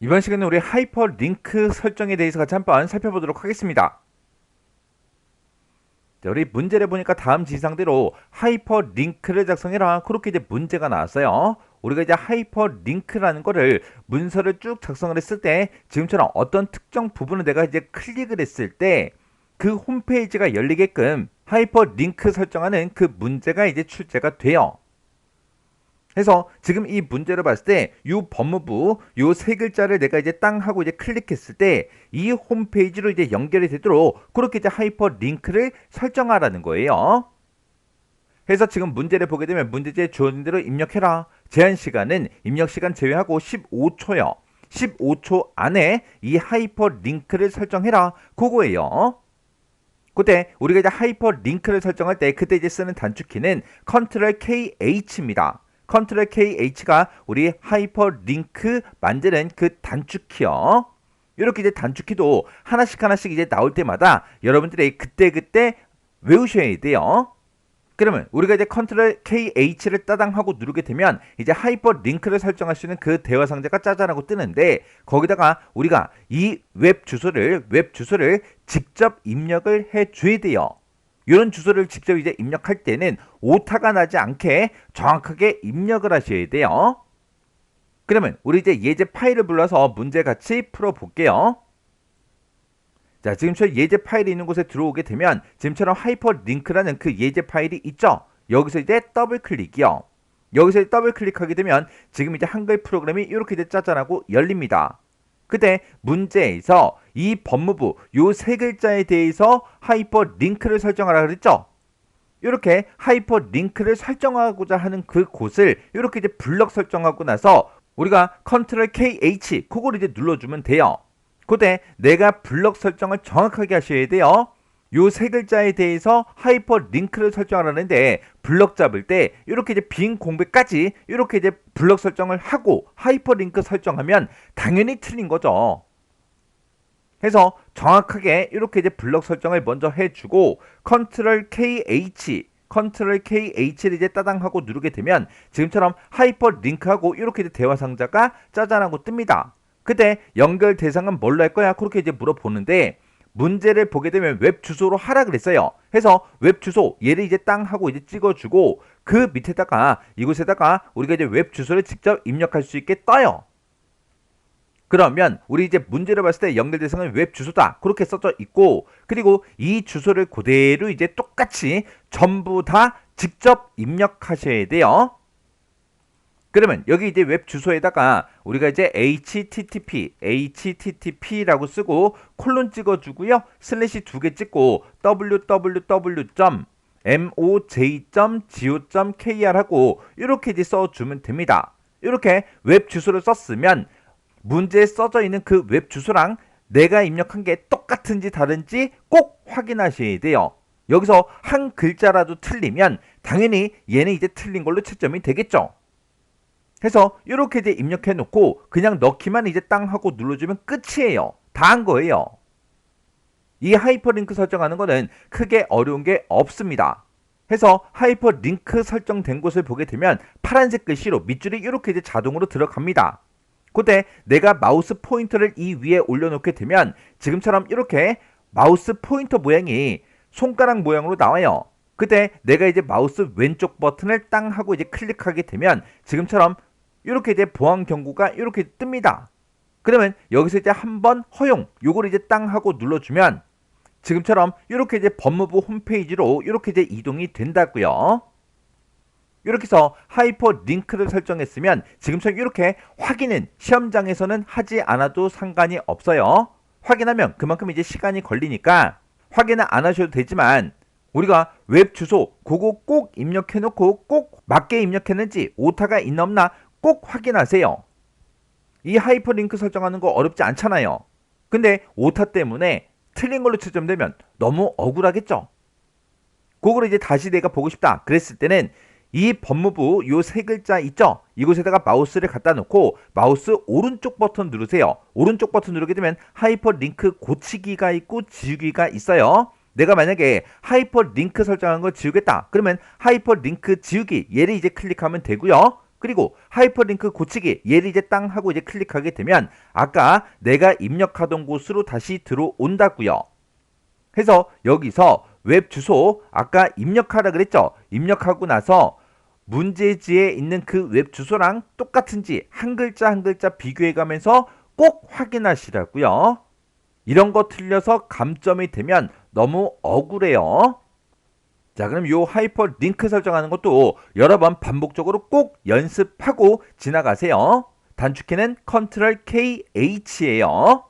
이번 시간에 우리 하이퍼링크 설정에 대해서 같이 한번 살펴보도록 하겠습니다. 자, 우리 문제를 보니까 다음 지시사항대로 하이퍼링크를 작성해라. 그렇게 이제 문제가 나왔어요. 우리가 이제 하이퍼링크라는 거를 문서를 쭉 작성을 했을 때 지금처럼 어떤 특정 부분을 내가 이제 클릭을 했을 때 그 홈페이지가 열리게끔 하이퍼링크 설정하는 그 문제가 이제 출제가 돼요. 그래서 지금 이 문제를 봤을 때 이 법무부 요 세 글자를 내가 이제 땅 하고 이제 클릭했을 때 이 홈페이지로 이제 연결이 되도록 그렇게 이제 하이퍼링크를 설정하라는 거예요. 그래서 지금 문제를 보게 되면 문제지에 주어진 대로 입력해라. 제한 시간은 입력 시간 제외하고 15초요. 15초 안에 이 하이퍼링크를 설정해라. 그거예요. 그때 우리가 이제 하이퍼링크를 설정할 때 그때 이제 쓰는 단축키는 Ctrl KH입니다. Ctrl KH가 우리 하이퍼링크 만드는 그 단축키요. 이렇게 이제 단축키도 하나씩 이제 나올 때마다 여러분들이 그때 외우셔야 돼요. 그러면 우리가 이제 Ctrl KH를 따당하고 누르게 되면 이제 하이퍼링크를 설정할 수 있는 그 대화 상자가 짜잔하고 뜨는데 거기다가 우리가 이 웹 주소를 직접 입력을 해 줘야 돼요. 이런 주소를 직접 이제 입력할 때는 오타가 나지 않게 정확하게 입력을 하셔야 돼요. 그러면 우리 이제 예제 파일을 불러서 문제 같이 풀어볼게요. 자, 지금처럼 예제 파일이 있는 곳에 들어오게 되면 지금처럼 하이퍼링크라는 그 예제 파일이 있죠. 여기서 이제 더블 클릭이요. 여기서 더블 클릭하게 되면 지금 이제 한글 프로그램이 이렇게 이제 짜잔하고 열립니다. 그때 문제에서 이 법무부 요 세 글자에 대해서 하이퍼링크를 설정하라 그랬죠. 이렇게 하이퍼링크를 설정하고자 하는 그 곳을 이렇게 이제 블럭 설정하고 나서 우리가 Ctrl KH 그걸 이제 눌러주면 돼요. 그때 내가 블럭 설정을 정확하게 하셔야 돼요. 요 세 글자에 대해서 하이퍼링크를 설정하라는데 블럭 잡을 때 이렇게 이제 빈 공백까지 이렇게 이제 블럭 설정을 하고 하이퍼링크 설정하면 당연히 틀린 거죠. 그래서 정확하게 이렇게 이제 블럭 설정을 먼저 해주고 Ctrl KH를 이제 따당하고 누르게 되면 지금처럼 하이퍼링크하고 이렇게 이제 대화 상자가 짜잔하고 뜹니다. 그때 연결 대상은 뭘로 할 거야? 그렇게 이제 물어보는데 문제를 보게 되면 웹 주소로 하라 그랬어요. 그래서 웹 주소 얘를 이제 땅 하고 이제 찍어주고 그 밑에다가 이곳에다가 우리가 이제 웹 주소를 직접 입력할 수 있게 떠요. 그러면 우리 이제 문제를 봤을 때 연결 대상은 웹 주소다 그렇게 써져 있고 그리고 이 주소를 그대로 이제 똑같이 전부 다 직접 입력하셔야 돼요. 그러면 여기 이제 웹 주소에다가 우리가 이제 http라고 쓰고 콜론 찍어주고요. 슬래시 2개 찍고 www.moj.go.kr 하고 이렇게 이제 써주면 됩니다. 이렇게 웹 주소를 썼으면 문제에 써져 있는 그 웹 주소랑 내가 입력한 게 똑같은지 다른지 꼭 확인하셔야 돼요. 여기서 한 글자라도 틀리면 당연히 얘는 이제 틀린 걸로 채점이 되겠죠. 해서 이렇게 이제 입력해 놓고 그냥 넣기만 이제 땅 하고 눌러주면 끝이에요. 다 한 거예요. 이 하이퍼링크 설정하는 거는 크게 어려운 게 없습니다. 해서 하이퍼링크 설정된 곳을 보게 되면 파란색 글씨로 밑줄이 이렇게 이제 자동으로 들어갑니다. 그때 내가 마우스 포인터를 이 위에 올려놓게 되면 지금처럼 이렇게 마우스 포인터 모양이 손가락 모양으로 나와요. 그때 내가 이제 마우스 왼쪽 버튼을 땅 하고 이제 클릭하게 되면 지금처럼 이렇게 이제 보안 경고가 이렇게 뜹니다. 그러면 여기서 이제 한번 허용 요걸 이제 땅 하고 눌러주면 지금처럼 이렇게 이제 법무부 홈페이지로 이렇게 이제 이동이 된다고요. 이렇게 해서 하이퍼링크를 설정했으면 지금처럼 이렇게 확인은 시험장에서는 하지 않아도 상관이 없어요. 확인하면 그만큼 이제 시간이 걸리니까 확인은 안 하셔도 되지만 우리가 웹 주소 그거 꼭 입력해 놓고 꼭 맞게 입력했는지 오타가 있나 없나 꼭 확인하세요. 이 하이퍼링크 설정하는 거 어렵지 않잖아요. 근데 오타 때문에 틀린 걸로 채점되면 너무 억울하겠죠. 그거를 이제 다시 내가 보고 싶다 그랬을 때는 이 법무부 요 세 글자 있죠? 이곳에다가 마우스를 갖다 놓고 마우스 오른쪽 버튼 누르세요. 오른쪽 버튼 누르게 되면 하이퍼링크 고치기가 있고 지우기가 있어요. 내가 만약에 하이퍼링크 설정한 거 지우겠다 그러면 하이퍼링크 지우기 얘를 이제 클릭하면 되고요. 그리고 하이퍼링크 고치기 얘를 이제 땅 하고 이제 클릭하게 되면 아까 내가 입력하던 곳으로 다시 들어온다고요. 해서 여기서 웹 주소 아까 입력하라 그랬죠. 입력하고 나서 문제지에 있는 그 웹 주소랑 똑같은지 한 글자 한 글자 비교해 가면서 꼭 확인하시라고요. 이런 거 틀려서 감점이 되면 너무 억울해요. 자, 그럼 요 하이퍼 링크 설정하는 것도 여러 번 반복적으로 꼭 연습하고 지나가세요. 단축키는 컨트롤 KH예요.